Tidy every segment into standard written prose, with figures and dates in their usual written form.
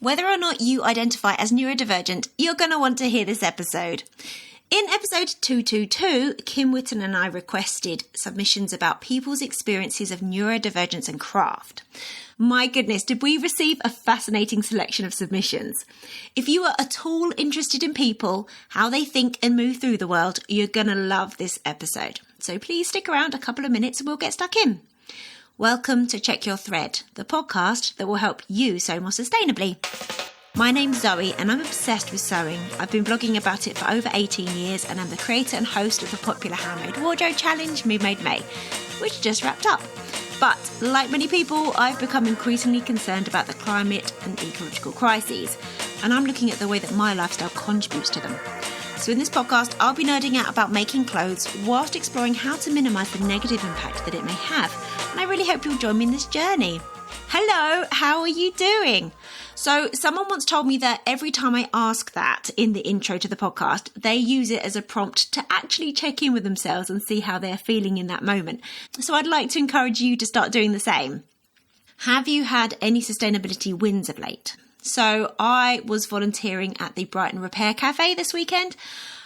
Whether or not you identify as neurodivergent, you're going to want to hear this episode. In episode 222, Kim Witten and I requested submissions about people's experiences of neurodivergence and craft. My goodness, did we receive a fascinating selection of submissions. If you are at all interested in people, how they think and move through the world, you're going to love this episode. So please stick around a couple of minutes and we'll get stuck in. Welcome to Check Your Thread, the podcast that will help you sew more sustainably. My name's Zoe and I'm obsessed with sewing. I've been blogging about it for over 18 years and I'm the creator and host of the popular handmade wardrobe challenge Me Made May, which just wrapped up. But like many people, I've become increasingly concerned about the climate and ecological crises, and I'm looking at the way that my lifestyle contributes to them. So in this podcast, I'll be nerding out about making clothes whilst exploring how to minimise the negative impact that it may have. And I really hope you'll join me in this journey. Hello, how are you doing? So someone once told me that every time I ask that in the intro to the podcast, they use it as a prompt to actually check in with themselves and see how they're feeling in that moment. So I'd like to encourage you to start doing the same. Have you had any sustainability wins of late? So I was volunteering at the Brighton Repair Cafe this weekend.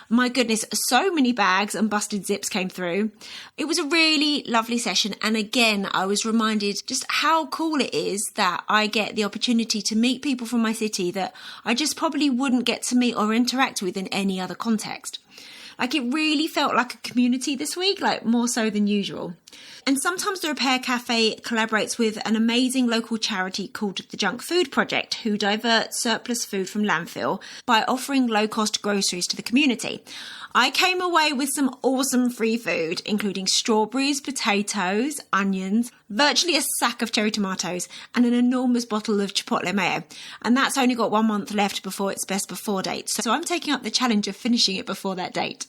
My goodness, so many bags and busted zips came through. It was a really lovely session. And again, I was reminded just how cool it is that I get the opportunity to meet people from my city that I just probably wouldn't get to meet or interact with in any other context. Like, it really felt like a community this week, like more so than usual. And sometimes the Repair Cafe collaborates with an amazing local charity called the Junk Food Project, who divert surplus food from landfill by offering low-cost groceries to the community. I came away with some awesome free food, including strawberries, potatoes, onions, virtually a sack of cherry tomatoes, and an enormous bottle of chipotle mayo. And that's only got 1 month left before its best before date. So I'm taking up the challenge of finishing it before that date.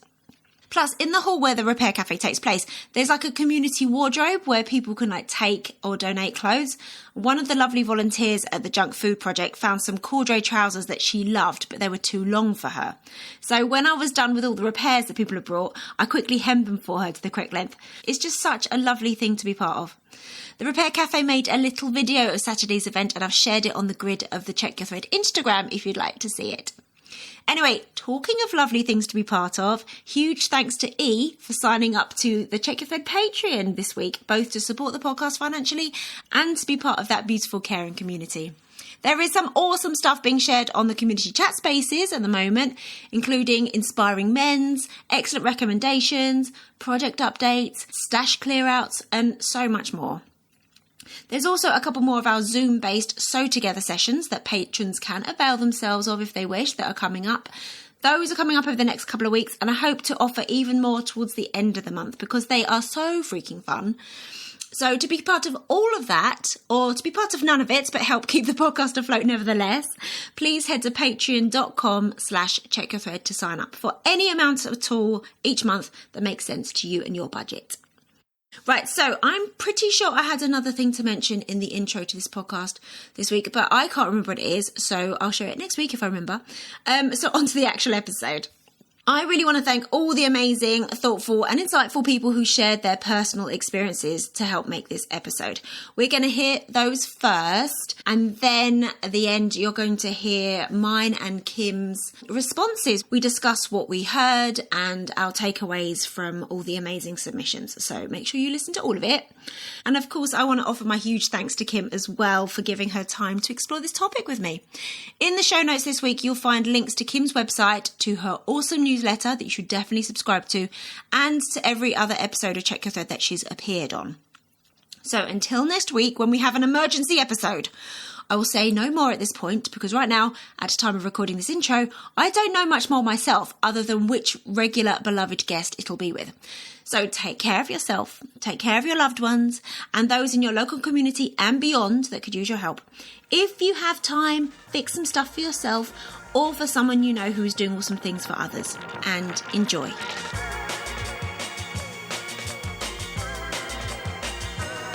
Plus, in the hall where the Repair Cafe takes place, there's like a community wardrobe where people can take or donate clothes. One of the lovely volunteers at the Junk Food Project found some corduroy trousers that she loved, but they were too long for her. So when I was done with all the repairs that people had brought, I quickly hemmed them for her to the correct length. It's just such a lovely thing to be part of. The Repair Cafe made a little video of Saturday's event and I've shared it on the grid of the Check Your Thread Instagram if you'd like to see it. Anyway, talking of lovely things to be part of, huge thanks to E for signing up to the Check Your Thread Patreon this week, both to support the podcast financially and to be part of that beautiful caring community. There is some awesome stuff being shared on the community chat spaces at the moment, including inspiring men's, excellent recommendations, project updates, stash clear-outs, and so much more. There's also a couple more of our Zoom-based Sew Together sessions that patrons can avail themselves of if they wish that are coming up. Those are coming up over the next couple of weeks and I hope to offer even more towards the end of the month because they are so freaking fun. So to be part of all of that, or to be part of none of it, but help keep the podcast afloat nevertheless, please head to patreon.com/checkyourthread to sign up for any amount at all each month that makes sense to you and your budget. Right, so I'm pretty sure I had another thing to mention in the intro to this podcast this week, but I can't remember what it is, so I'll share it next week if I remember. So on to the actual episode. I really want to thank all the amazing, thoughtful and insightful people who shared their personal experiences to help make this episode. We're going to hear those first, and then at the end you're going to hear mine and Kim's responses. We discuss what we heard and our takeaways from all the amazing submissions. So make sure you listen to all of it. And of course, I want to offer my huge thanks to Kim as well for giving her time to explore this topic with me. In the show notes this week, you'll find links to Kim's website, to her awesome newsletter that you should definitely subscribe to, and to every other episode of Check Your Thread that she's appeared on. So until next week, when we have an emergency episode, I will say no more at this point because right now, at the time of recording this intro, I don't know much more myself other than which regular beloved guest it'll be with. So take care of yourself, take care of your loved ones, and those in your local community and beyond that could use your help. If you have time, fix some stuff for yourself or for someone you know who is doing awesome things for others. And enjoy.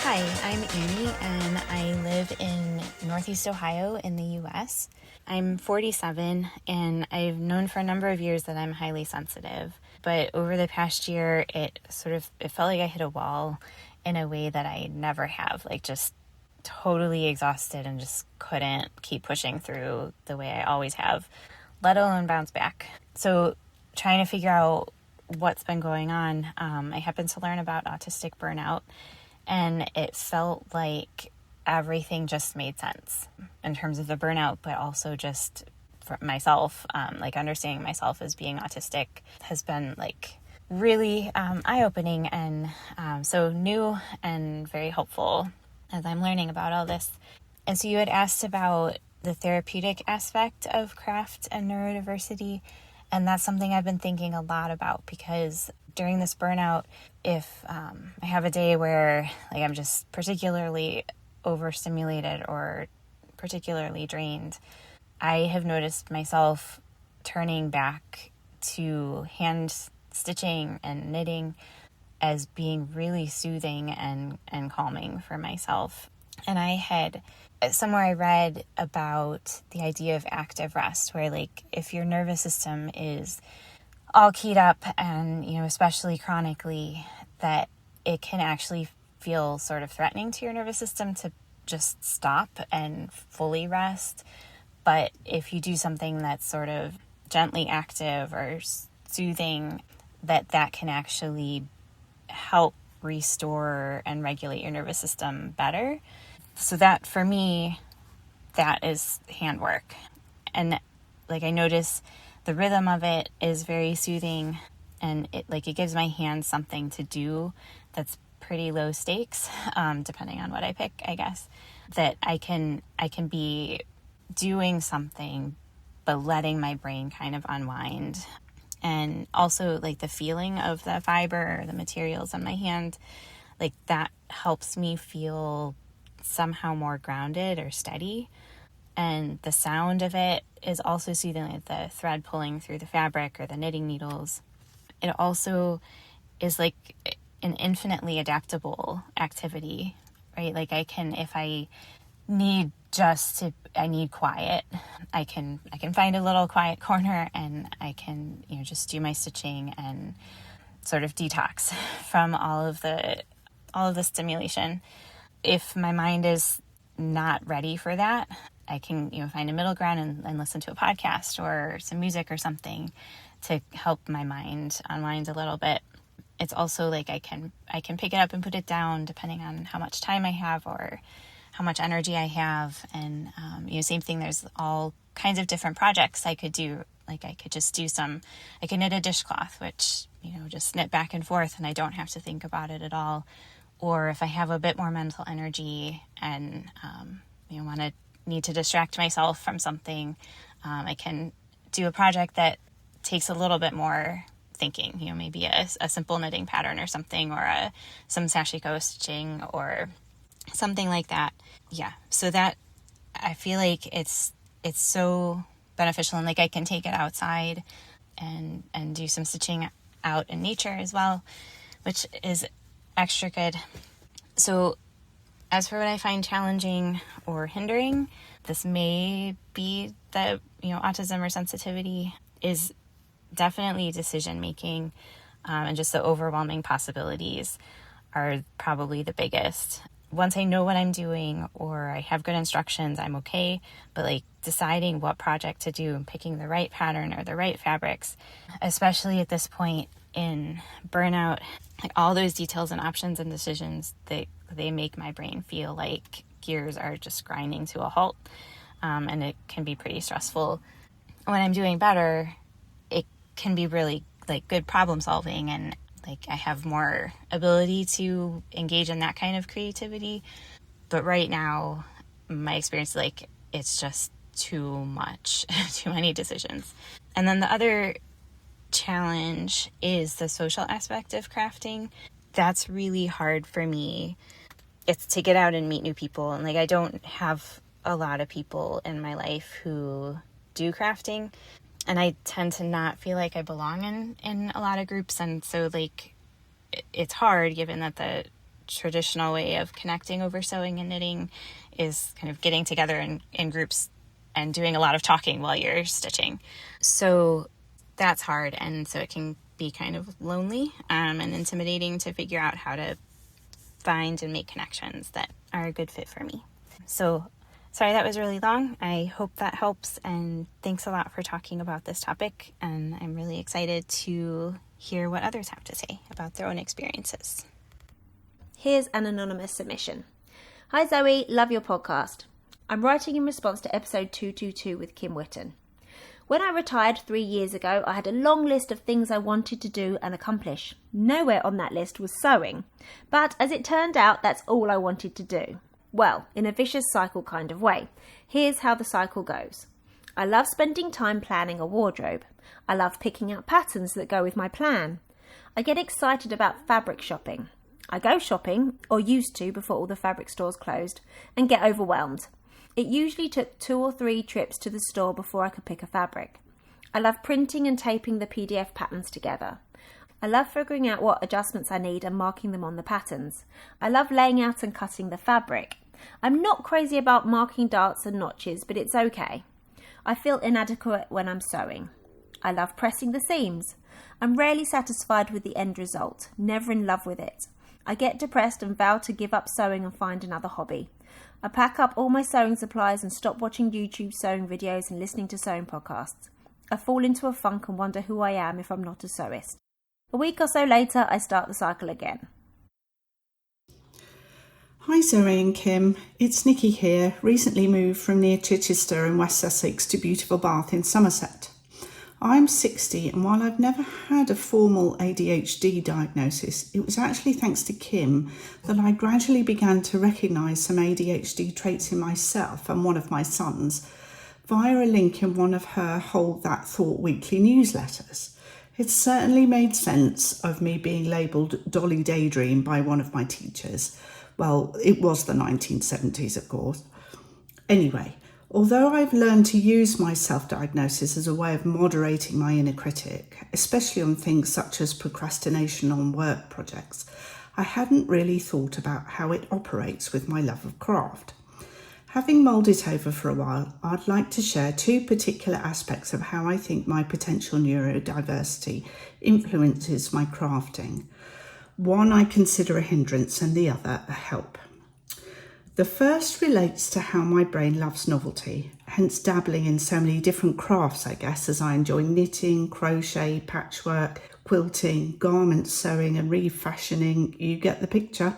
Hi, I'm Annie, and I live in Northeast Ohio in the U.S. I'm 47, and I've known for a number of years that I'm highly sensitive. But over the past year, it felt like I hit a wall in a way that I never have, like just totally exhausted and just couldn't keep pushing through the way I always have, let alone bounce back. So trying to figure out what's been going on, I happened to learn about autistic burnout, and it felt like everything just made sense in terms of the burnout, but also just for myself, like understanding myself as being autistic has been like really eye-opening and so new and very helpful as I'm learning about all this. And so you had asked about the therapeutic aspect of craft and neurodiversity, and that's something I've been thinking a lot about, because during this burnout, if I have a day where like I'm just particularly overstimulated or particularly drained, I have noticed myself turning back to hand stitching and knitting as being really soothing and calming for myself. And I had somewhere I read about the idea of active rest, where like if your nervous system is all keyed up and, you know, especially chronically, that it can actually feel sort of threatening to your nervous system to just stop and fully rest. But if you do something that's sort of gently active or soothing, that can actually help restore and regulate your nervous system better. So that for me, that is handwork. And like I notice the rhythm of it is very soothing, and it gives my hands something to do that's pretty low stakes, depending on what I pick, I guess, that I can be doing something but letting my brain kind of unwind. And also like the feeling of the fiber or the materials on my hand, like that helps me feel somehow more grounded or steady. And the sound of it is also soothing, like the thread pulling through the fabric or the knitting needles. It also is like an infinitely adaptable activity, right? Like I can, if I need I need quiet, I can find a little quiet corner and I can, you know, just do my stitching and sort of detox from all of the stimulation. If my mind is not ready for that, I can, you know, find a middle ground and listen to a podcast or some music or something to help my mind unwind a little bit. It's also like I can pick it up and put it down depending on how much time I have or how much energy I have. And, you know, same thing, there's all kinds of different projects I could do. Like I could just I could knit a dishcloth, which, you know, just knit back and forth and I don't have to think about it at all. Or if I have a bit more mental energy and, you know, need to distract myself from something, I can do a project that takes a little bit more thinking, you know, maybe a simple knitting pattern or something, or some sashiko stitching or something like that. Yeah. So that I feel like it's so beneficial, and like I can take it outside and do some stitching out in nature as well, which is extra good. So as for what I find challenging or hindering, this may be that, you know, autism or sensitivity is definitely decision making, and just the overwhelming possibilities are probably the biggest. Once I know what I'm doing or I have good instructions, I'm okay. But like deciding what project to do and picking the right pattern or the right fabrics, especially at this point in burnout, like all those details and options and decisions, they make my brain feel like gears are just grinding to a halt. And it can be pretty stressful. When I'm doing better, it can be really like good problem solving, and like I have more ability to engage in that kind of creativity. But right now, my experience, like it's just too much, too many decisions. And then the other challenge is the social aspect of crafting. That's really hard for me. It's to get out and meet new people. And like, I don't have a lot of people in my life who do crafting. And I tend to not feel like I belong in a lot of groups. And so like, it's hard given that the traditional way of connecting over sewing and knitting is kind of getting together in groups and doing a lot of talking while you're stitching. So that's hard. And so it can be kind of lonely and intimidating to figure out how to find and make connections that are a good fit for me. So sorry that was really long. I hope that helps, and thanks a lot for talking about this topic, and I'm really excited to hear what others have to say about their own experiences. Here's an anonymous submission. Hi Zoe, love your podcast. I'm writing in response to episode 222 with Kim Witten. When I retired 3 years ago, I had a long list of things I wanted to do and accomplish. Nowhere on that list was sewing. But as it turned out, that's all I wanted to do. Well, in a vicious cycle kind of way. Here's how the cycle goes. I love spending time planning a wardrobe. I love picking out patterns that go with my plan. I get excited about fabric shopping. I go shopping, or used to before all the fabric stores closed, and get overwhelmed. It usually took 2 or 3 trips to the store before I could pick a fabric. I love printing and taping the PDF patterns together. I love figuring out what adjustments I need and marking them on the patterns. I love laying out and cutting the fabric. I'm not crazy about marking darts and notches, but it's okay. I feel inadequate when I'm sewing. I love pressing the seams. I'm rarely satisfied with the end result, never in love with it. I get depressed and vow to give up sewing and find another hobby. I pack up all my sewing supplies and stop watching YouTube sewing videos and listening to sewing podcasts. I fall into a funk and wonder who I am if I'm not a sewist. A week or so later, I start the cycle again. Hi Zoe and Kim, it's Nikki here, recently moved from near Chichester in West Sussex to beautiful Bath in Somerset. I'm 60, and while I've never had a formal ADHD diagnosis, it was actually thanks to Kim that I gradually began to recognise some ADHD traits in myself and one of my sons via a link in one of her Hold That Thought weekly newsletters. It certainly made sense of me being labelled Dolly Daydream by one of my teachers. Well, it was the 1970s, of course. Anyway, although I've learned to use my self-diagnosis as a way of moderating my inner critic, especially on things such as procrastination on work projects, I hadn't really thought about how it operates with my love of craft. Having mulled it over for a while, I'd like to share 2 particular aspects of how I think my potential neurodiversity influences my crafting. One I consider a hindrance and the other a help. The first relates to how my brain loves novelty, hence dabbling in so many different crafts, I guess, as I enjoy knitting, crochet, patchwork, quilting, garment sewing and refashioning. You get the picture.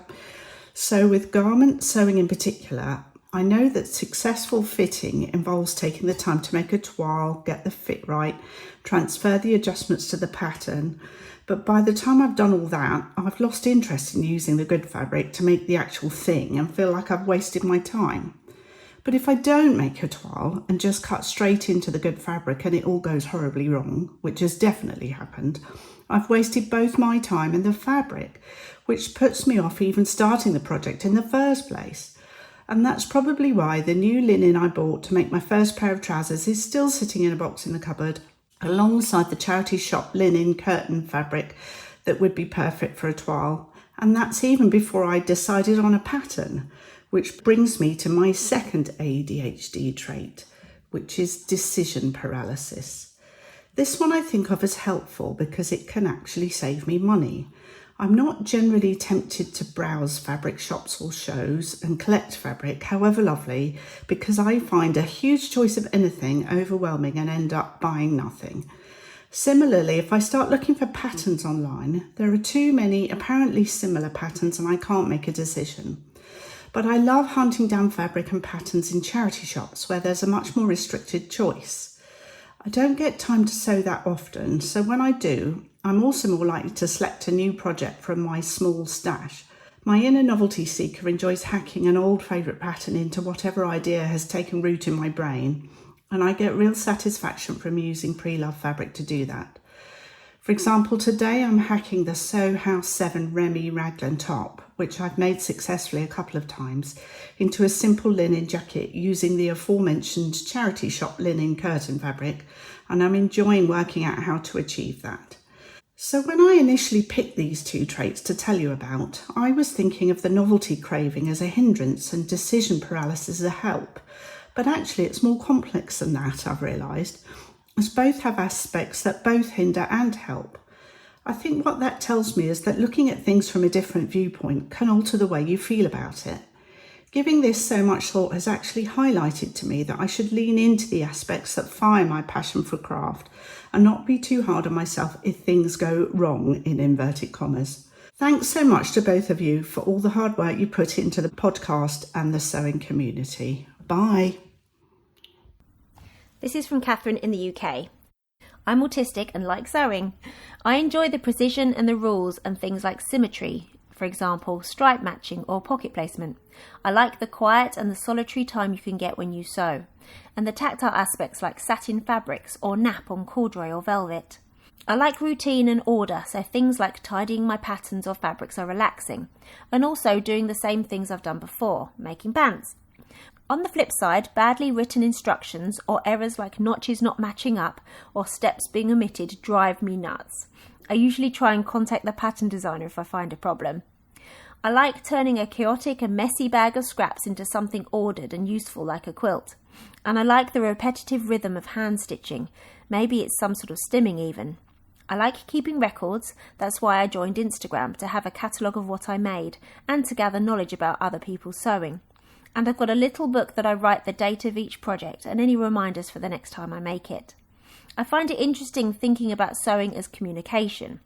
So with garment sewing in particular, I know that successful fitting involves taking the time to make a toile, get the fit right, transfer the adjustments to the pattern. But by the time I've done all that, I've lost interest in using the good fabric to make the actual thing and feel like I've wasted my time. But if I don't make a toile and just cut straight into the good fabric and it all goes horribly wrong, which has definitely happened, I've wasted both my time and the fabric, which puts me off even starting the project in the first place. And that's probably why the new linen I bought to make my first pair of trousers is still sitting in a box in the cupboard, alongside the charity shop linen curtain fabric that would be perfect for a toile. And that's even before I decided on a pattern, which brings me to my second ADHD trait, which is decision paralysis. This one I think of as helpful because it can actually save me money. I'm not generally tempted to browse fabric shops or shows and collect fabric, however lovely, because I find a huge choice of anything overwhelming and end up buying nothing. Similarly, if I start looking for patterns online, there are too many apparently similar patterns and I can't make a decision. But I love hunting down fabric and patterns in charity shops where there's a much more restricted choice. I don't get time to sew that often, so when I do, I'm also more likely to select a new project from my small stash. My inner novelty seeker enjoys hacking an old favourite pattern into whatever idea has taken root in my brain, and I get real satisfaction from using pre-loved fabric to do that. For example, today I'm hacking the Sew House 7 Remy Raglan top, which I've made successfully a couple of times, into a simple linen jacket using the aforementioned charity shop linen curtain fabric, and I'm enjoying working out how to achieve that. So when I initially picked these 2 traits to tell you about, I was thinking of the novelty craving as a hindrance and decision paralysis as a help. But actually it's more complex than that, I've realised, as both have aspects that both hinder and help. I think what that tells me is that looking at things from a different viewpoint can alter the way you feel about it. Giving this so much thought has actually highlighted to me that I should lean into the aspects that fire my passion for craft and not be too hard on myself if things go wrong, in inverted commas. Thanks so much to both of you for all the hard work you put into the podcast and the sewing community. Bye. This is from Catherine in the UK. I'm autistic and like sewing. I enjoy the precision and the rules and things like symmetry, for example, stripe matching or pocket placement. I like the quiet and the solitary time you can get when you sew, and the tactile aspects like satin fabrics or nap on corduroy or velvet. I like routine and order, so things like tidying my patterns or fabrics are relaxing, and also doing the same things I've done before, making pants. On the flip side, badly written instructions or errors like notches not matching up or steps being omitted drive me nuts. I usually try and contact the pattern designer if I find a problem. I like turning a chaotic and messy bag of scraps into something ordered and useful like a quilt. And I like the repetitive rhythm of hand stitching. Maybe it's some sort of stimming even. I like keeping records, that's why I joined Instagram, to have a catalogue of what I made and to gather knowledge about other people's sewing. And I've got a little book that I write the date of each project and any reminders for the next time I make it. I find it interesting thinking about sewing as communication.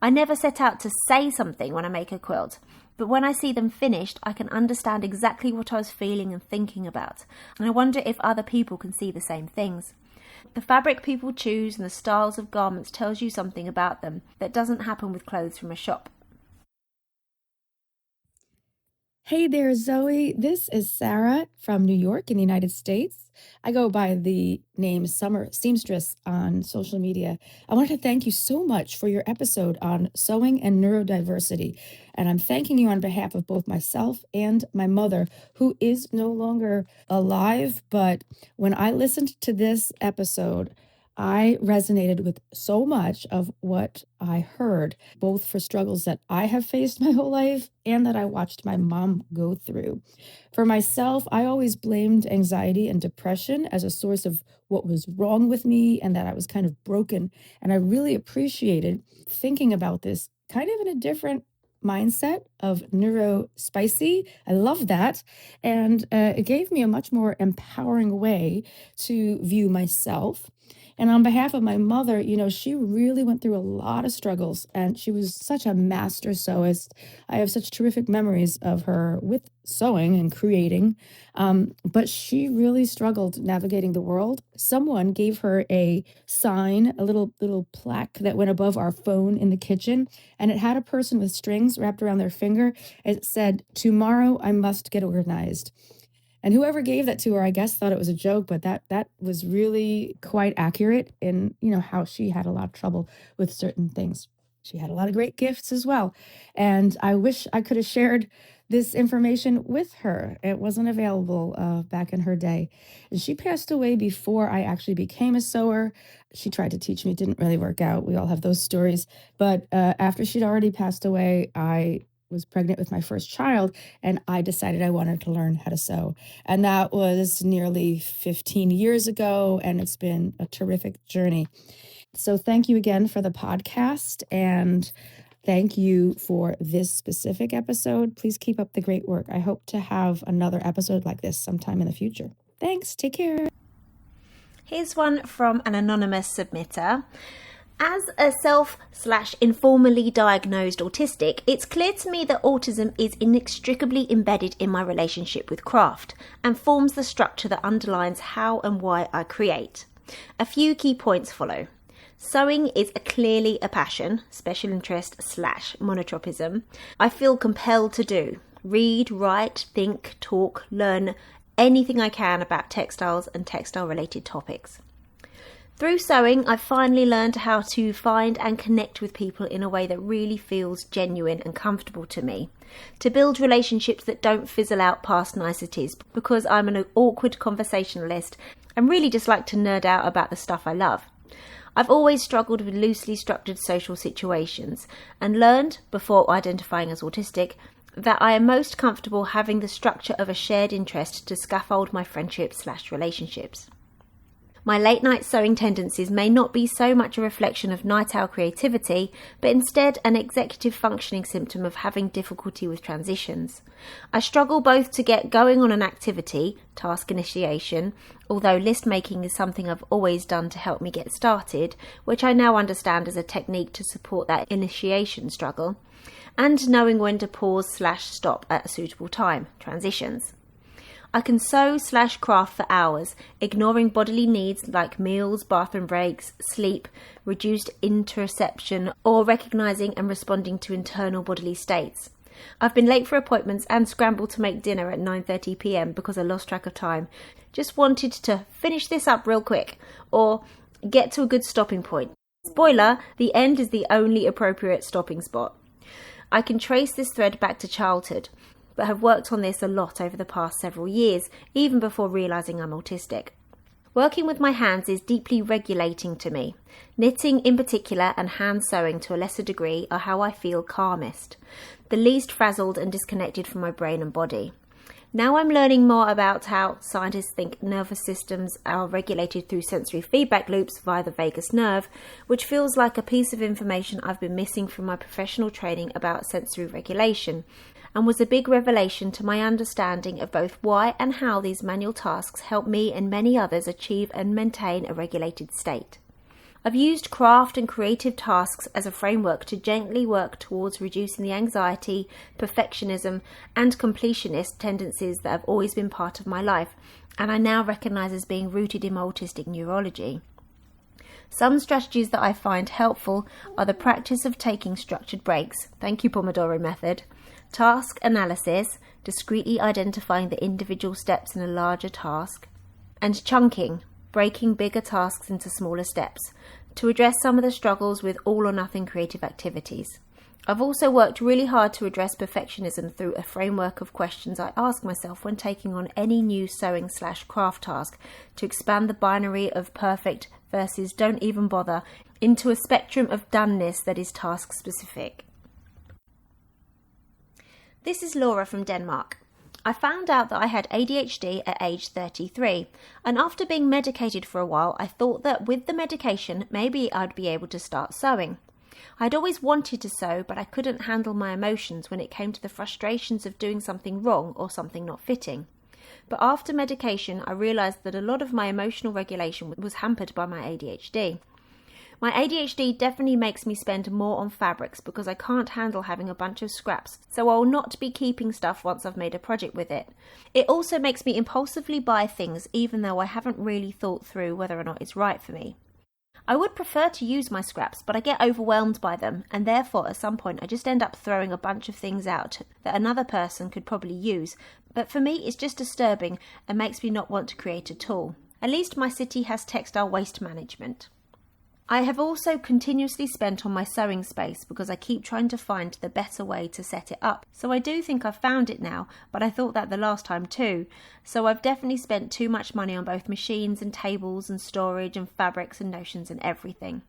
I never set out to say something when I make a quilt, but when I see them finished, I can understand exactly what I was feeling and thinking about, and I wonder if other people can see the same things. The fabric people choose and the styles of garments tells you something about them that doesn't happen with clothes from a shop. Hey there, Zoe. This is Sarah from New York in the United States. I go by the name Summer Seamstress on social media. I wanted to thank you so much for your episode on sewing and neurodiversity. And I'm thanking you on behalf of both myself and my mother, who is no longer alive. But when I listened to this episode, I resonated with so much of what I heard, both for struggles that I have faced my whole life and that I watched my mom go through. For myself, I always blamed anxiety and depression as a source of what was wrong with me and that I was kind of broken. And I really appreciated thinking about this kind of in a different mindset of neurospicy. I love that. And it gave me a much more empowering way to view myself. And on behalf of my mother, she really went through a lot of struggles and she was such a master sewist. I have such terrific memories of her with sewing and creating, but she really struggled navigating the world. Someone gave her a sign, a little plaque that went above our phone in the kitchen, and it had a person with strings wrapped around their finger. It said, "Tomorrow I must get organized." And whoever gave that to her, I guess, thought it was a joke, but that was really quite accurate in, how she had a lot of trouble with certain things. She had a lot of great gifts as well. And I wish I could have shared this information with her. It wasn't available back in her day. And she passed away before I actually became a sewer. She tried to teach me. It didn't really work out. We all have those stories. But after she'd already passed away, I was pregnant with my first child, and I decided I wanted to learn how to sew. And that was nearly 15 years ago, and it's been a terrific journey. So thank you again for the podcast, and thank you for this specific episode. Please keep up the great work. I hope to have another episode like this sometime in the future. Thanks. Take care. Here's one from an anonymous submitter. As a self/informally diagnosed autistic, it's clear to me that autism is inextricably embedded in my relationship with craft and forms the structure that underlines how and why I create. A few key points follow. Sewing is clearly a passion, special interest/monotropism. I feel compelled to do. Read, write, think, talk, learn anything I can about textiles and textile-related topics. Through sewing, I've finally learned how to find and connect with people in a way that really feels genuine and comfortable to me. To build relationships that don't fizzle out past niceties, because I'm an awkward conversationalist and really just like to nerd out about the stuff I love. I've always struggled with loosely structured social situations and learned, before identifying as autistic, that I am most comfortable having the structure of a shared interest to scaffold my friendships/relationships. My late night sewing tendencies may not be so much a reflection of night owl creativity, but instead an executive functioning symptom of having difficulty with transitions. I struggle both to get going on an activity, task initiation, although list making is something I've always done to help me get started, which I now understand as a technique to support that initiation struggle, and knowing when to pause/stop at a suitable time, transitions. I can sew/craft for hours, ignoring bodily needs like meals, bathroom breaks, sleep, reduced interoception, or recognising and responding to internal bodily states. I've been late for appointments and scrambled to make dinner at 9:30 p.m. because I lost track of time. Just wanted to finish this up real quick, or get to a good stopping point. Spoiler, the end is the only appropriate stopping spot. I can trace this thread back to childhood, but have worked on this a lot over the past several years, even before realising I'm autistic. Working with my hands is deeply regulating to me. Knitting in particular and hand sewing to a lesser degree are how I feel calmest, the least frazzled and disconnected from my brain and body. Now I'm learning more about how scientists think nervous systems are regulated through sensory feedback loops via the vagus nerve, which feels like a piece of information I've been missing from my professional training about sensory regulation, and was a big revelation to my understanding of both why and how these manual tasks help me and many others achieve and maintain a regulated state. I've used craft and creative tasks as a framework to gently work towards reducing the anxiety, perfectionism, and completionist tendencies that have always been part of my life, and I now recognise as being rooted in my autistic neurology. Some strategies that I find helpful are the practice of taking structured breaks, thank you Pomodoro method, task analysis, discreetly identifying the individual steps in a larger task, and chunking, breaking bigger tasks into smaller steps, to address some of the struggles with all or nothing creative activities. I've also worked really hard to address perfectionism through a framework of questions I ask myself when taking on any new sewing/craft task to expand the binary of perfect versus don't even bother into a spectrum of doneness that is task specific. This is Laura from Denmark. I found out that I had ADHD at age 33, and after being medicated for a while, I thought that with the medication, maybe I'd be able to start sewing. I'd always wanted to sew, but I couldn't handle my emotions when it came to the frustrations of doing something wrong or something not fitting. But after medication, I realised that a lot of my emotional regulation was hampered by my ADHD. My ADHD definitely makes me spend more on fabrics because I can't handle having a bunch of scraps, so I'll not be keeping stuff once I've made a project with it. It also makes me impulsively buy things even though I haven't really thought through whether or not it's right for me. I would prefer to use my scraps, but I get overwhelmed by them, and therefore at some point I just end up throwing a bunch of things out that another person could probably use, but for me it's just disturbing and makes me not want to create at all. At least my city has textile waste management. I have also continuously spent on my sewing space because I keep trying to find the better way to set it up. So I do think I've found it now, but I thought that the last time too. So I've definitely spent too much money on both machines and tables and storage and fabrics and notions and everything.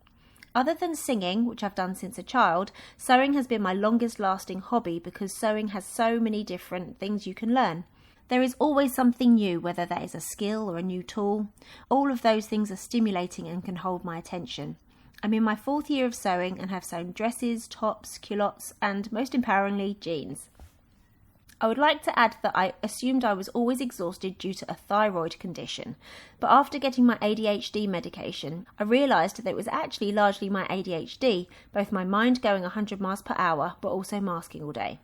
Other than singing, which I've done since a child, sewing has been my longest lasting hobby because sewing has so many different things you can learn. There is always something new, whether that is a skill or a new tool. All of those things are stimulating and can hold my attention. I'm in my 4th year of sewing and have sewn dresses, tops, culottes, and most empoweringly, jeans. I would like to add that I assumed I was always exhausted due to a thyroid condition, but after getting my ADHD medication, I realised that it was actually largely my ADHD, both my mind going 100 miles per hour, but also masking all day.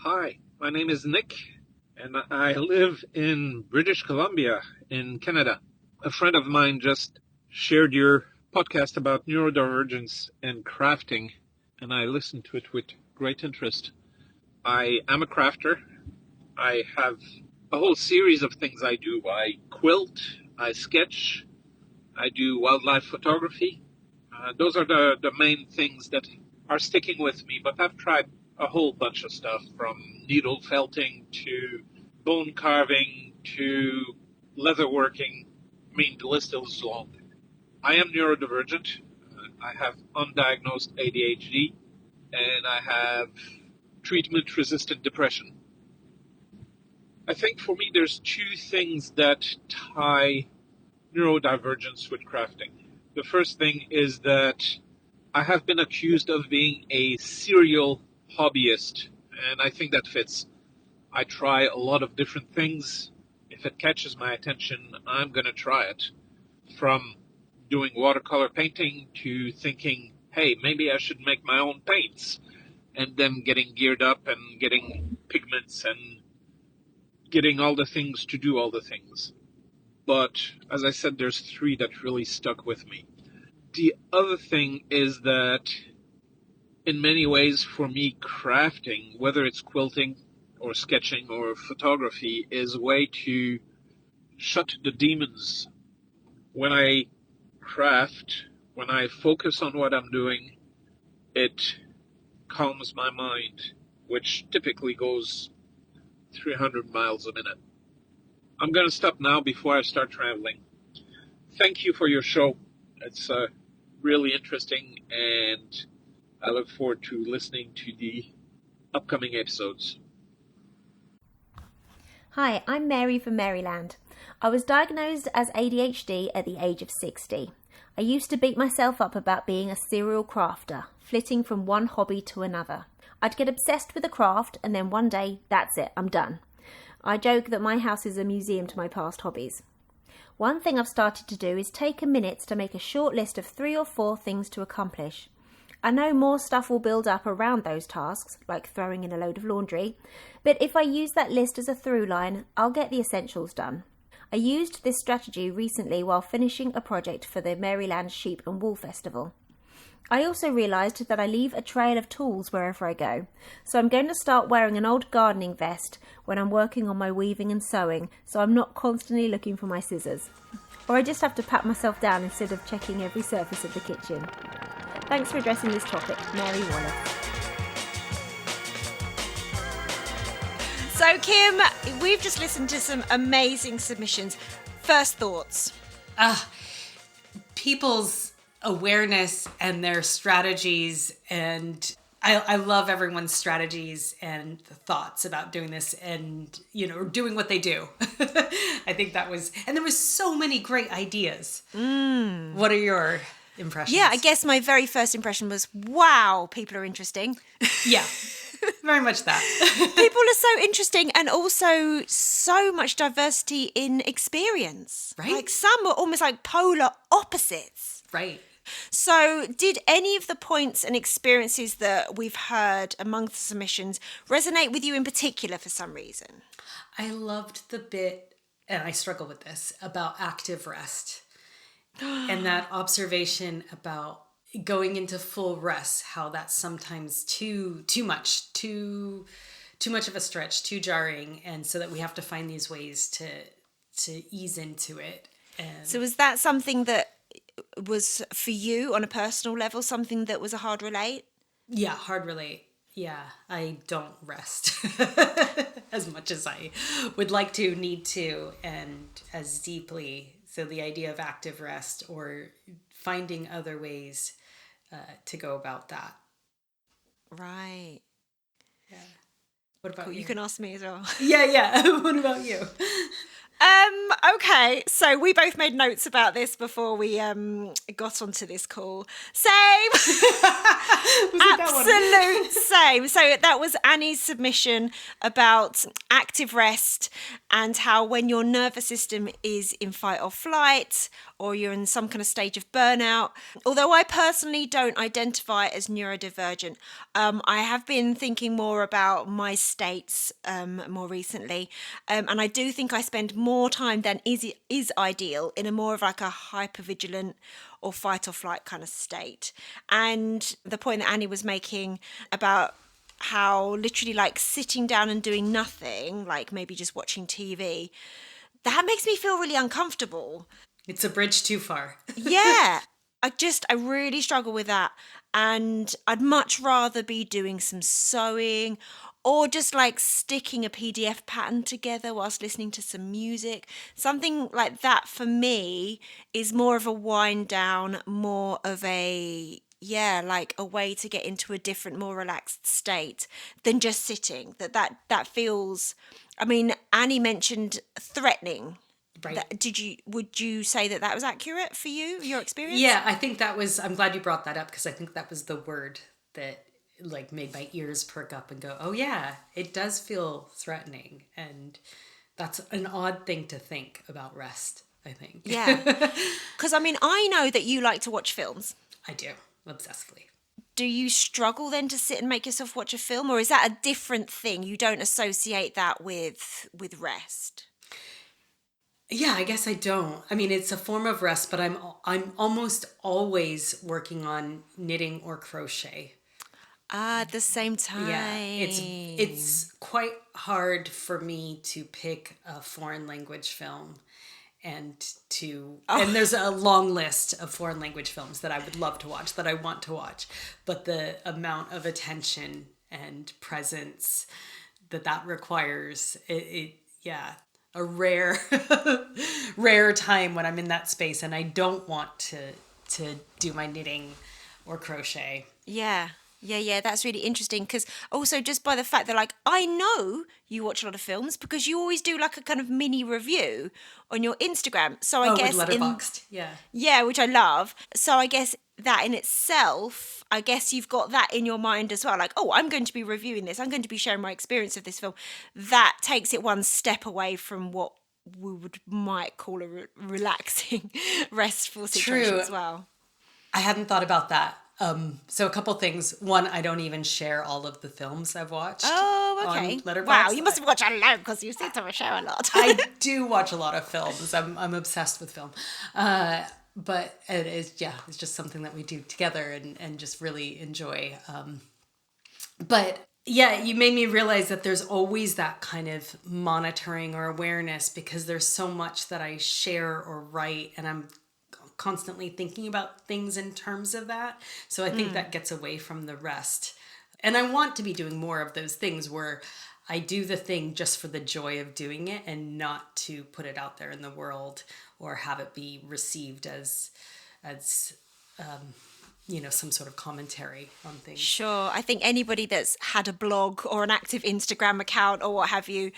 Hi. My name is Nick, and I live in British Columbia in Canada. A friend of mine just shared your podcast about neurodivergence and crafting, and I listened to it with great interest. I am a crafter. I have a whole series of things I do. I quilt, I sketch, I do wildlife photography. Those are the main things that are sticking with me, but I've tried a whole bunch of stuff, from needle felting to bone carving to leather working. I mean, the list is long. I am neurodivergent. I have undiagnosed ADHD, and I have treatment-resistant depression. I think for me there's two things that tie neurodivergence with crafting. The first thing is that I have been accused of being a serial hobbyist, and I think that fits. I try a lot of different things. If it catches my attention, I'm going to try it. From doing watercolor painting to thinking, hey, maybe I should make my own paints, and then getting geared up and getting pigments and getting all the things to do all the things. But as I said, there's three that really stuck with me. The other thing is that in many ways for me, crafting, whether it's quilting or sketching or photography, is a way to shut the demons. When I craft, when I focus on what I'm doing, it calms my mind, which typically goes 300 miles a minute. I'm going to stop now before I start traveling. Thank you for your show. It's really interesting, and I look forward to listening to the upcoming episodes. Hi, I'm Mary from Maryland. I was diagnosed as ADHD at the age of 60. I used to beat myself up about being a serial crafter, flitting from one hobby to another. I'd get obsessed with a craft and then one day, that's it, I'm done. I joke that my house is a museum to my past hobbies. One thing I've started to do is take a minute to make a short list of 3 or 4 things to accomplish. I know more stuff will build up around those tasks, like throwing in a load of laundry, but if I use that list as a through line, I'll get the essentials done. I used this strategy recently while finishing a project for the Maryland Sheep and Wool Festival. I also realised that I leave a trail of tools wherever I go, so I'm going to start wearing an old gardening vest when I'm working on my weaving and sewing, so I'm not constantly looking for my scissors. Or I just have to pat myself down instead of checking every surface of the kitchen. Thanks for addressing this topic, Mary Wallace. So Kim, we've just listened to some amazing submissions. First thoughts? People's awareness and their strategies, and I love everyone's strategies and the thoughts about doing this and, doing what they do. I think that was, and there was so many great ideas. What are your impressions? Yeah, I guess my very first impression was, wow, people are interesting. Yeah, very much that. People are so interesting, and also so much diversity in experience. Right. Like some are almost like polar opposites. Right. So did any of the points and experiences that we've heard amongst the submissions resonate with you in particular for some reason? I loved the bit, and I struggle with this, about active rest. And that observation about going into full rest, how that's sometimes too much of a stretch, too jarring, and so that we have to find these ways to ease into it. And so was that something that was for you on a personal level, something that was a hard relate? Yeah, hard relate. Yeah, I don't rest as much as I would like to, need to, and as deeply. So the idea of active rest or finding other ways to go about that. Right. Yeah. What about you? You can ask me as well. Yeah. What about you? Okay, so we both made notes about this before we got onto this call. Same. Absolute same. So that was Annie's submission about active rest and how when your nervous system is in fight or flight, or you're in some kind of stage of burnout. Although I personally don't identify as neurodivergent, I have been thinking more about my states more recently. And I do think I spend more time than is ideal in a more of like a hypervigilant or fight or flight kind of state. And the point that Annie was making about how literally like sitting down and doing nothing, like maybe just watching TV, that makes me feel really uncomfortable. It's a bridge too far. Yeah, I really struggle with that. And I'd much rather be doing some sewing or just like sticking a PDF pattern together whilst listening to some music. Something like that for me is more of a wind down, more of a, like a way to get into a different, more relaxed state than just sitting. That feels, I mean, Annie mentioned threatening. Right. Would you say that was accurate for you, your experience? Yeah, I think I'm glad you brought that up, because I think that was the word that like made my ears perk up and go, oh yeah, it does feel threatening. And that's an odd thing to think about rest, I think. Yeah. Because, I mean, I know that you like to watch films. I do, obsessively. Do you struggle then to sit and make yourself watch a film, or is that a different thing? You don't associate that with rest? Yeah, I guess I don't. I mean, it's a form of rest, but I'm almost always working on knitting or crochet. At the same time. Yeah, it's quite hard for me to pick a foreign language film and there's a long list of foreign language films that I would love to watch, that I want to watch, but the amount of attention and presence that requires, a rare rare time when I'm in that space and I don't want to do my knitting or crochet. Yeah, that's really interesting, because also just by the fact that, like, I know you watch a lot of films because you always do like a kind of mini review on your Instagram. So I guess with Letterboxd, yeah, which I love. So I guess that in itself, I guess you've got that in your mind as well. Like, oh, I'm going to be reviewing this. I'm going to be sharing my experience of this film. That takes it one step away from what we might call a relaxing, restful situation as well. I hadn't thought about that. So a couple things. One, I don't even share all of the films I've watched. Oh, okay. On Letterboxd. Wow, you must have watched a lot because you seem to share a lot. I do watch a lot of films. I'm obsessed with film. But it is, it's just something that we do together and just really enjoy. But yeah, you made me realize that there's always that kind of monitoring or awareness, because there's so much that I share or write, and I'm constantly thinking about things in terms of that. So I think that gets away from the rest. And I want to be doing more of those things where I do the thing just for the joy of doing it and not to put it out there in the world or have it be received as some sort of commentary on things. Sure. I think anybody that's had a blog or an active Instagram account or what have you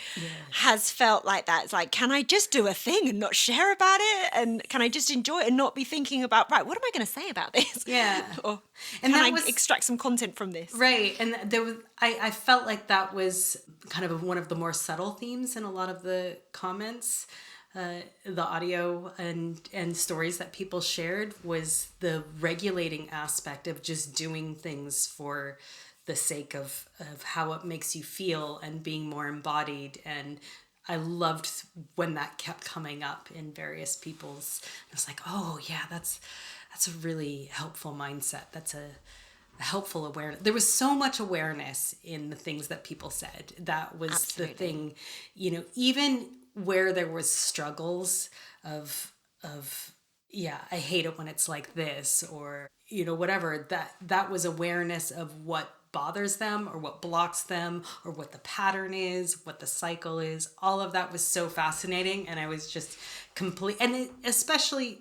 has felt like that. It's like, can I just do a thing and not share about it? And can I just enjoy it and not be thinking about, right, what am I going to say about this? Yeah. Or and can I extract some content from this? Right. And I felt like that was kind of one of the more subtle themes in a lot of the comments. The audio and stories that people shared was the regulating aspect of just doing things for the sake of how it makes you feel and being more embodied. And I loved when that kept coming up in various people's. I was like, oh yeah, that's a really helpful mindset. That's a helpful awareness. There was so much awareness in the things that people said. That was Absolutely. The thing, even where there was struggles of I hate it when it's like this, or whatever, that was awareness of what bothers them or what blocks them or what the pattern is, what the cycle is. All of that was so fascinating, and I was just complete. And especially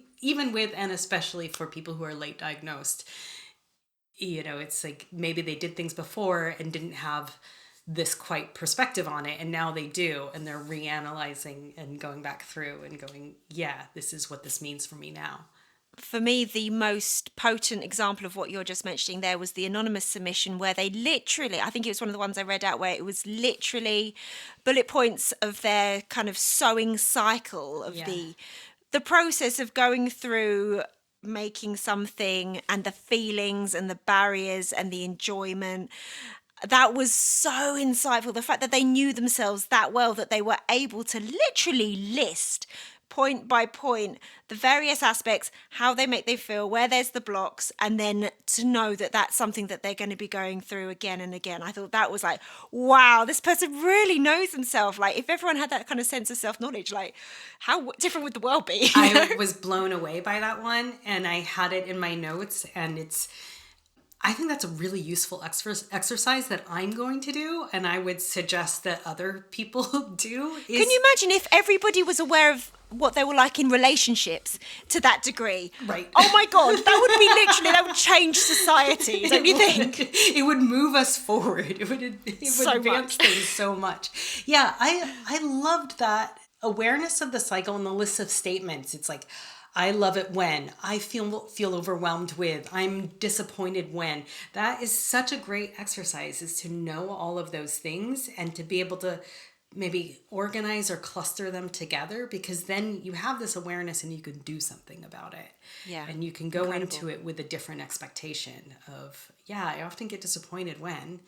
for people who are late diagnosed, it's like maybe they did things before and didn't have this quite perspective on it, and now they do, and they're reanalyzing and going back through and going, yeah, this is what this means for me now. For me, the most potent example of what you're just mentioning there was the anonymous submission, where they literally, I think it was one of the ones I read out, where it was literally bullet points of their kind of sewing cycle of the process of going through making something, and the feelings and the barriers and the enjoyment. That was so insightful. The fact that they knew themselves that well, that they were able to literally list point by point the various aspects, how they make them feel, where there's the blocks, and then to know that that's something that they're going to be going through again and again. I thought that was like, wow, this person really knows themselves. Like, if everyone had that kind of sense of self-knowledge, like, how different would the world be? I was blown away by that one, and I had it in my notes, and I think that's a really useful exercise that I'm going to do, and I would suggest that other people do. Can you imagine if everybody was aware of what they were like in relationships to that degree? Right. Oh my God, that would change society, don't you think? It would move us forward. It would advance things so much. Yeah, I loved that awareness of the cycle and the list of statements. It's like, I love it when, I feel overwhelmed with, I'm disappointed when. That is such a great exercise, is to know all of those things and to be able to maybe organize or cluster them together, because then you have this awareness and you can do something about it. Yeah. And you can go into it with a different expectation of, yeah, I often get disappointed when,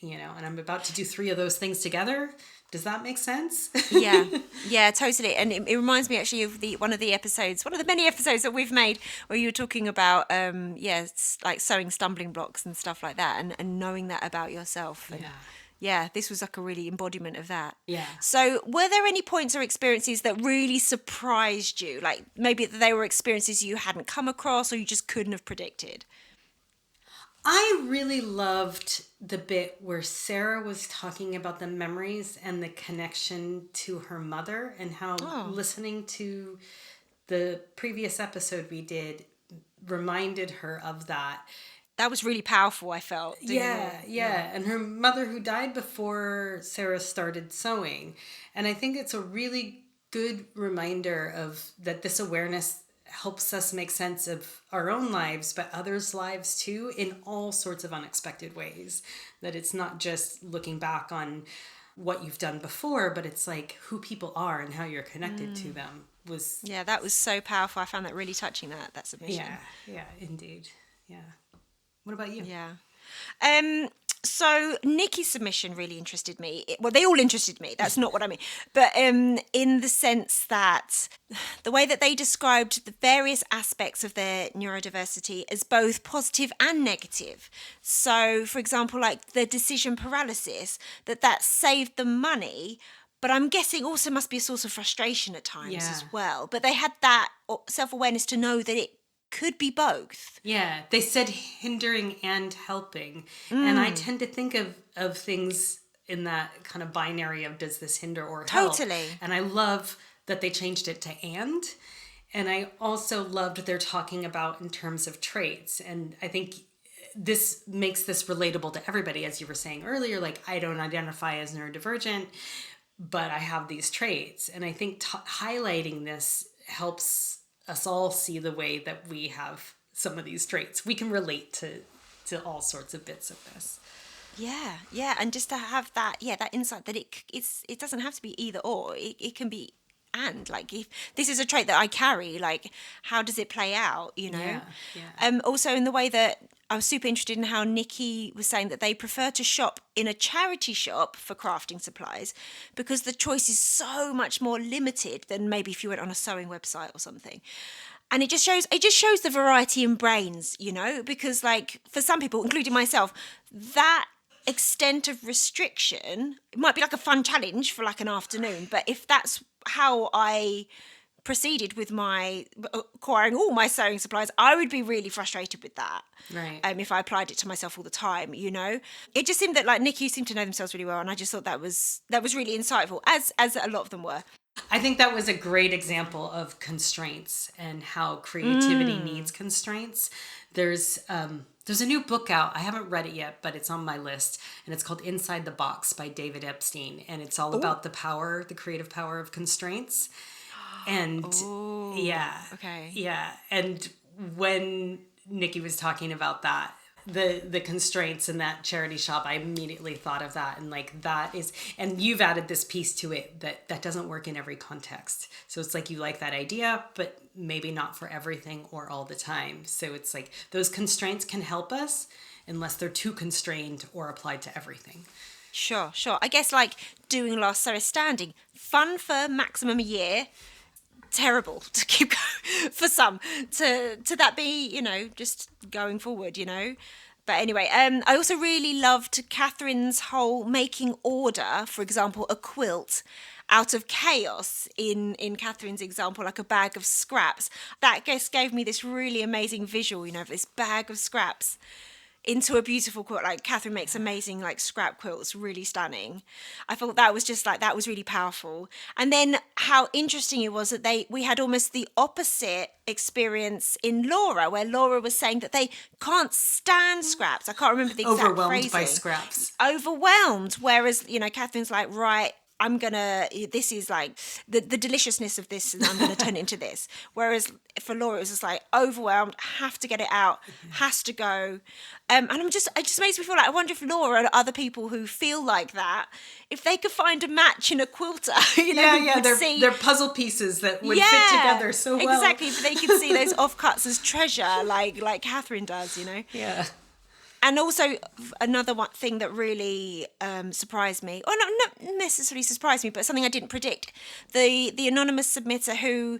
and I'm about to do 3 of those things together. Does that make sense? Yeah, totally. And it reminds me actually of one of the many episodes that we've made where you were talking about, like sewing stumbling blocks and stuff like that, and knowing that about yourself. And yeah, this was like a really embodiment of that. Yeah. So were there any points or experiences that really surprised you? Like maybe they were experiences you hadn't come across or you just couldn't have predicted? I really loved the bit where Sarah was talking about the memories and the connection to her mother, and how listening to the previous episode we did reminded her of that. That was really powerful, I felt. Yeah. And her mother, who died before Sarah started sewing. And I think it's a really good reminder of that this awareness helps us make sense of our own lives, but others' lives too, in all sorts of unexpected ways. That it's not just looking back on what you've done before, but it's like who people are and how you're connected to them. That was so powerful. I found that really touching, that submission. Yeah, indeed. Yeah. What about you? Yeah. So Nikki's submission really interested me. Well, they all interested me. That's not what I mean. But in the sense that the way that they described the various aspects of their neurodiversity as both positive and negative. So, for example, like the decision paralysis, that saved them money, but I'm guessing also must be a source of frustration at times as well. But they had that self-awareness to know that it could be both. Yeah, they said hindering and helping. And I tend to think of things in that kind of binary of does this hinder or help. Totally. And I love that they changed it to and. And I also loved what they're talking about in terms of traits. And I think this makes this relatable to everybody, as you were saying earlier, like I don't identify as neurodivergent, but I have these traits. And I think highlighting this helps us all see the way that we have some of these traits. We can relate to all sorts of bits of this. Yeah, and just to have that insight that it doesn't have to be either or. It can be and. Like if this is a trait that I carry, like how does it play out? Yeah. Also in the way that I was super interested in how Nikki was saying that they prefer to shop in a charity shop for crafting supplies because the choice is so much more limited than maybe if you went on a sewing website or something. And it just shows the variety in brains, because like for some people, including myself, that extent of restriction, it might be like a fun challenge for like an afternoon, but if that's how I proceeded with my acquiring all my sewing supplies, I would be really frustrated with that. Right. If I applied it to myself all the time, it just seemed that like Nikki seemed to know themselves really well, and I just thought that was really insightful, as a lot of them were. I think that was a great example of constraints and how creativity needs constraints. There's a new book out. I haven't read it yet, but it's on my list, and it's called Inside the Box by David Epstein, and it's all about the creative power of constraints. And and when Nikki was talking about that, the constraints in that charity shop, I immediately thought of that, and like that is, and you've added this piece to it that doesn't work in every context. So it's like you like that idea, but maybe not for everything or all the time. So it's like those constraints can help us unless they're too constrained or applied to everything. Sure. I guess like doing last Sarah standing, fun for maximum a year. Terrible to keep going for some, to that be just going forward, but anyway, I also really loved Catherine's whole making order, for example a quilt out of chaos in Catherine's example, like a bag of scraps. That just gave me this really amazing visual, of this bag of scraps into a beautiful quilt. Like Catherine makes amazing like scrap quilts, really stunning. I thought that was just like, that was really powerful. And then how interesting it was that we had almost the opposite experience in Laura, where Laura was saying that they can't stand scraps. I can't remember the exact Overwhelmed phrasing. by scraps. Overwhelmed. Whereas, Catherine's like, right, this is like the deliciousness of this, and I'm going to turn it into this. Whereas for Laura, it was just like overwhelmed, have to get it out, has to go. And it just makes me feel like, I wonder if Laura and other people who feel like that, if they could find a match in a quilter, they're puzzle pieces that would fit together so well. Exactly, but they could see those offcuts as treasure, like Catherine does, Yeah. And also another thing that really surprised me, or not necessarily surprised me, but something I didn't predict, the anonymous submitter who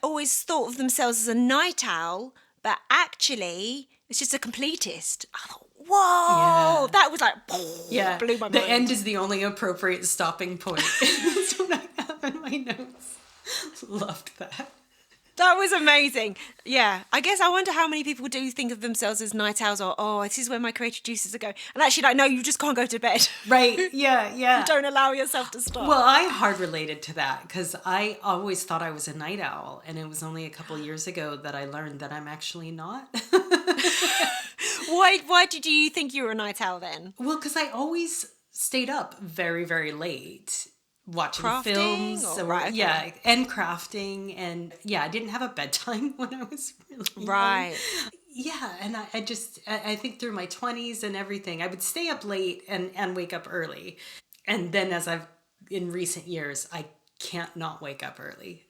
always thought of themselves as a night owl, but actually it's just a completist. I thought, whoa, that was like, blew my mind. The end is the only appropriate stopping point. That's what I have in my notes. Loved that. That was amazing. Yeah. I guess I wonder how many people do think of themselves as night owls, or, this is where my creative juices are going. And actually, like, no, you just can't go to bed. Right. Yeah. You don't allow yourself to stop. Well, I hard related to that because I always thought I was a night owl. And it was only a couple years ago that I learned that I'm actually not. Why did you think you were a night owl then? Well, because I always stayed up very, very late. Watching crafting, films, and crafting, and I didn't have a bedtime when I was really young. Yeah, and I think through my 20s and everything, I would stay up late and wake up early, and then in recent years, I can't not wake up early,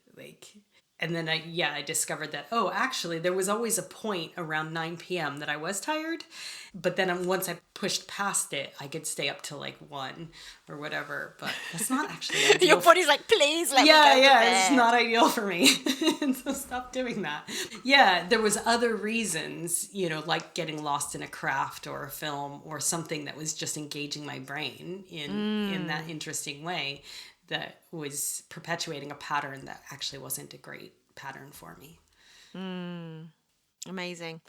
and then I discovered that, actually there was always a point around 9 p.m. that I was tired, but then once I pushed past it, I could stay up till 1 or whatever, but that's not actually ideal. Your body's like, please let me go to bed. It's not ideal for me. And so stop doing that. Yeah, there was other reasons, like getting lost in a craft or a film or something that was just engaging my brain in that interesting way, that was perpetuating a pattern that actually wasn't a great pattern for me. Amazing.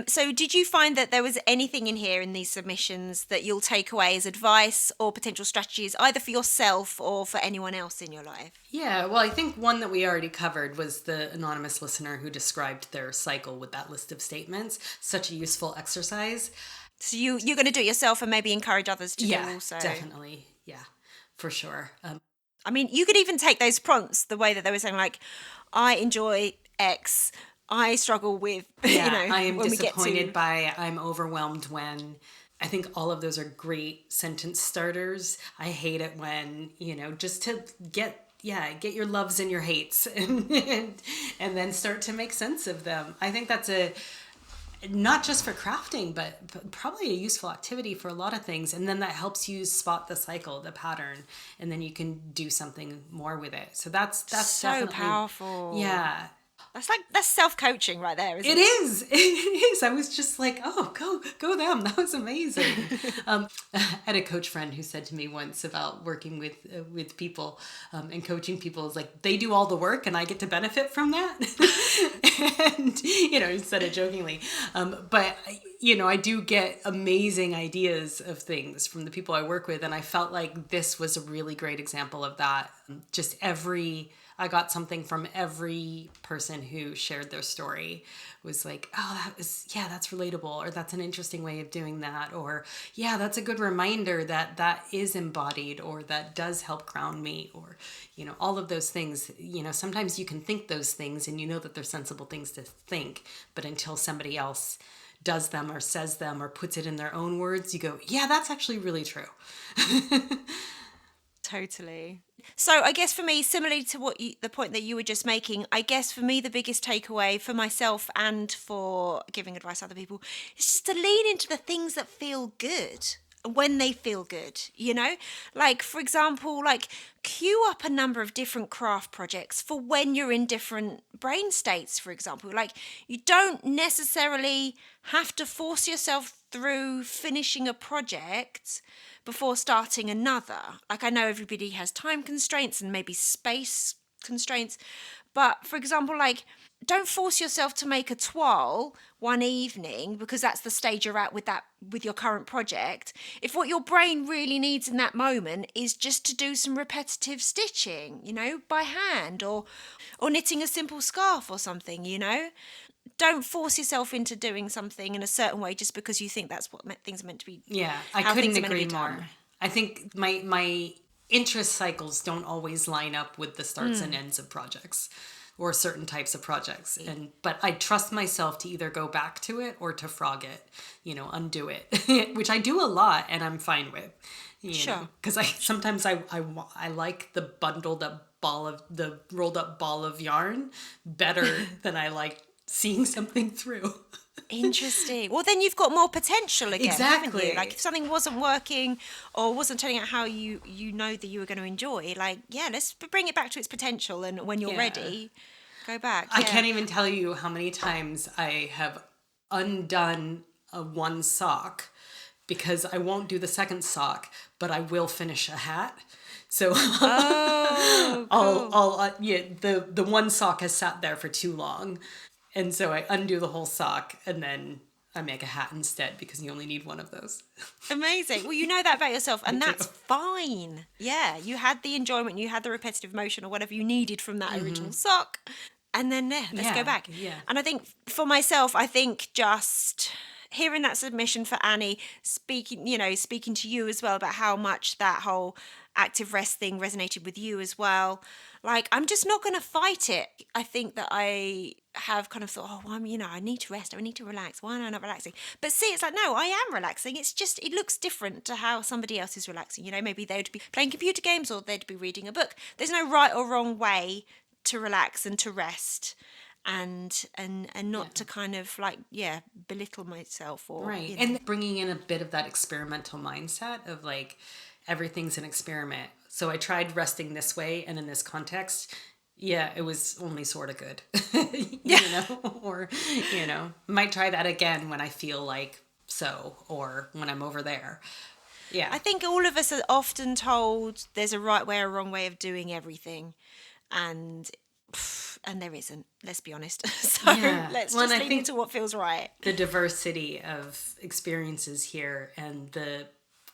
So did you find that there was anything in here in these submissions that you'll take away as advice or potential strategies, either for yourself or for anyone else in your life? Yeah, well, I think one that we already covered was the anonymous listener who described their cycle with that list of statements. Such a useful exercise. So you're going to do it yourself and maybe encourage others to do also? Yeah, definitely. Yeah, for sure. I mean, you could even take those prompts the way that they were saying, like, I enjoy X, I struggle with, I am disappointed by, I'm overwhelmed when. I think all of those are great sentence starters. I hate it when, just to get your loves and your hates and then start to make sense of them. I think that's not just for crafting, but probably a useful activity for a lot of things. And then that helps you spot the cycle, the pattern, and then you can do something more with it. So that's so definitely powerful. Yeah. That's self-coaching right there, isn't it? It is. I was just like, go them. That was amazing. I had a coach friend who said to me once about working with people and coaching people, is like, they do all the work and I get to benefit from that. And, he said it jokingly. But, I do get amazing ideas of things from the people I work with. And I felt like this was a really great example of that. I got something from every person who shared their story. Was like, that's relatable, or that's an interesting way of doing that, or that's a good reminder that is embodied, or that does help ground me, or all of those things. Sometimes you can think those things and that they're sensible things to think, but until somebody else does them or says them or puts it in their own words, you go, that's actually really true. Totally. So I guess for me, similarly to the point that you were just making, I guess for me, the biggest takeaway for myself and for giving advice to other people is just to lean into the things that feel good when they feel good, like, for example, like queue up a number of different craft projects for when you're in different brain states, for example. Like, you don't necessarily have to force yourself through finishing a project before starting another. Like, I know everybody has time constraints and maybe space constraints, but for example, like, don't force yourself to make a toile one evening because that's the stage you're at with your current project. If what your brain really needs in that moment is just to do some repetitive stitching, by hand, or knitting a simple scarf or something, don't force yourself into doing something in a certain way just because you think that's what things are meant to be. Yeah, I couldn't agree more. I think my interest cycles don't always line up with the starts and ends of projects or certain types of projects. But I trust myself to either go back to it or to frog it, undo it, which I do a lot and I'm fine with. Sure. Because sometimes I like the rolled up ball of yarn better than I like seeing something through. Interesting. Well, then you've got more potential again, haven't Exactly. you? Like if something wasn't working or wasn't turning out how you know that you were going to enjoy, like, yeah, let's bring it back to its potential. And when you're ready, go back. I can't even tell you how many times I have undone one sock because I won't do the second sock, but I will finish a hat. So Oh, cool. the one sock has sat there for too long. And so I undo the whole sock and then I make a hat instead because you only need one of those. Amazing. Well, you know that about yourself, and that's fine. Yeah, you had the enjoyment, you had the repetitive motion or whatever you needed from that original sock. And then let's go back. Yeah. And I think for myself, just hearing that submission for Annie, speaking to you as well about how much that whole active rest thing resonated with you as well. Like, I'm just not going to fight it. I think that I have kind of thought, I need to rest. I need to relax. Why am I not relaxing? But see, it's like, no, I am relaxing. It's just, it looks different to how somebody else is relaxing. Maybe they would be playing computer games or they'd be reading a book. There's no right or wrong way to relax and to rest. And not to kind of belittle myself or right. And bringing in a bit of that experimental mindset of like everything's an experiment. So I tried resting this way and in this context, it was only sort of good. Or might try that again when I feel like so, or when I'm over there. Yeah. I think all of us are often told there's a right way or wrong way of doing everything, and there isn't, let's be honest. So let's just lean into what feels right. The diversity of experiences here and the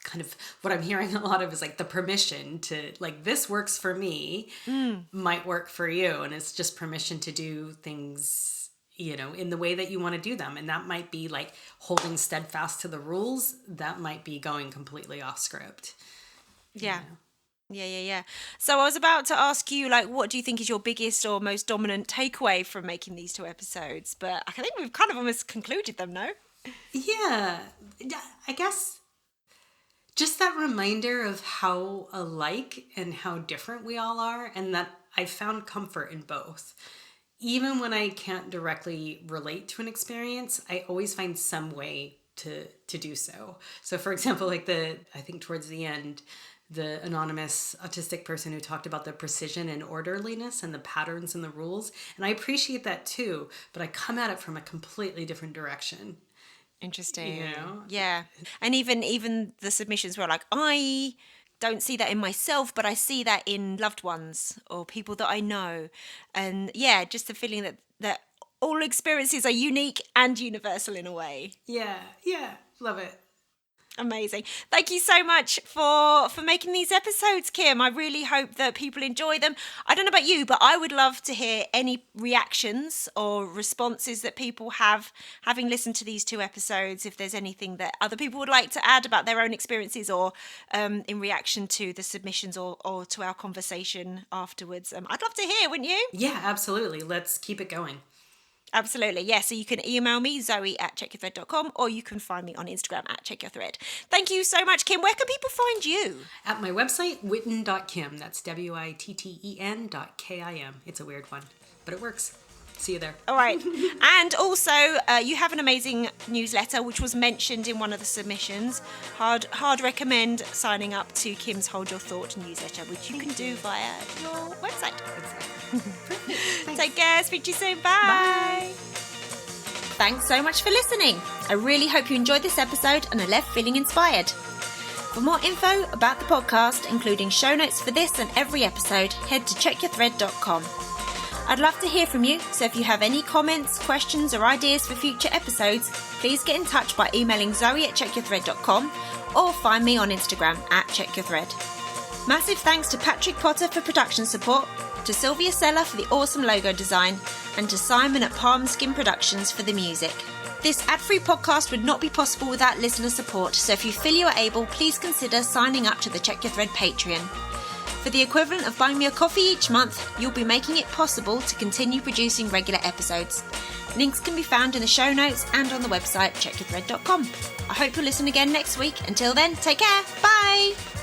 kind of what I'm hearing a lot of is like the permission to like, this works for me, might work for you. And it's just permission to do things, in the way that you want to do them. And that might be like holding steadfast to the rules. That might be going completely off script. Yeah. Yeah. So I was about to ask you, like, what do you think is your biggest or most dominant takeaway from making these 2 episodes? But I think we've kind of almost concluded them, no? Yeah. I guess just that reminder of how alike and how different we all are, and that I found comfort in both. Even when I can't directly relate to an experience, I always find some way to do so. So for example, like I think towards the end, the anonymous autistic person who talked about the precision and orderliness and the patterns and the rules. And I appreciate that too, but I come at it from a completely different direction. Interesting. Yeah. And even the submissions were like, I don't see that in myself, but I see that in loved ones or people that I know. And just the feeling that all experiences are unique and universal in a way. Yeah. Love it. Amazing. Thank you so much for making these episodes, Kim. I really hope that people enjoy them. I don't know about you, but I would love to hear any reactions or responses that people have having listened to these 2 episodes. If there's anything that other people would like to add about their own experiences or in reaction to the submissions or to our conversation afterwards. I'd love to hear, wouldn't you? Yeah, absolutely. Let's keep it going. Absolutely. Yeah. So you can email me, zoe@checkyourthread.com, or you can find me on Instagram @checkyourthread. Thank you so much, Kim. Where can people find you? At my website, witten.kim. That's WITTEN.KIM. It's a weird one, but it works. See you there. All right. And also, you have an amazing newsletter, which was mentioned in one of the submissions. Hard recommend signing up to Kim's Hold Your Thought newsletter, which you can do via your website. Take care. Speak to you soon. Bye. Thanks so much for listening. I really hope you enjoyed this episode and are left feeling inspired. For more info about the podcast, including show notes for this and every episode, head to checkyourthread.com. I'd love to hear from you, so if you have any comments, questions or ideas for future episodes, please get in touch by emailing zoe@checkyourthread.com or find me on Instagram @checkyourthread. Massive thanks to Patrick Potter for production support, to Sylvia Seller for the awesome logo design, and to Simon at Palm Skin Productions for the music. This ad-free podcast would not be possible without listener support, so if you feel you are able, please consider signing up to the Check Your Thread Patreon. For the equivalent of buying me a coffee each month, you'll be making it possible to continue producing regular episodes. Links can be found in the show notes and on the website checkyourthread.com. I hope you'll listen again next week. Until then, take care. Bye!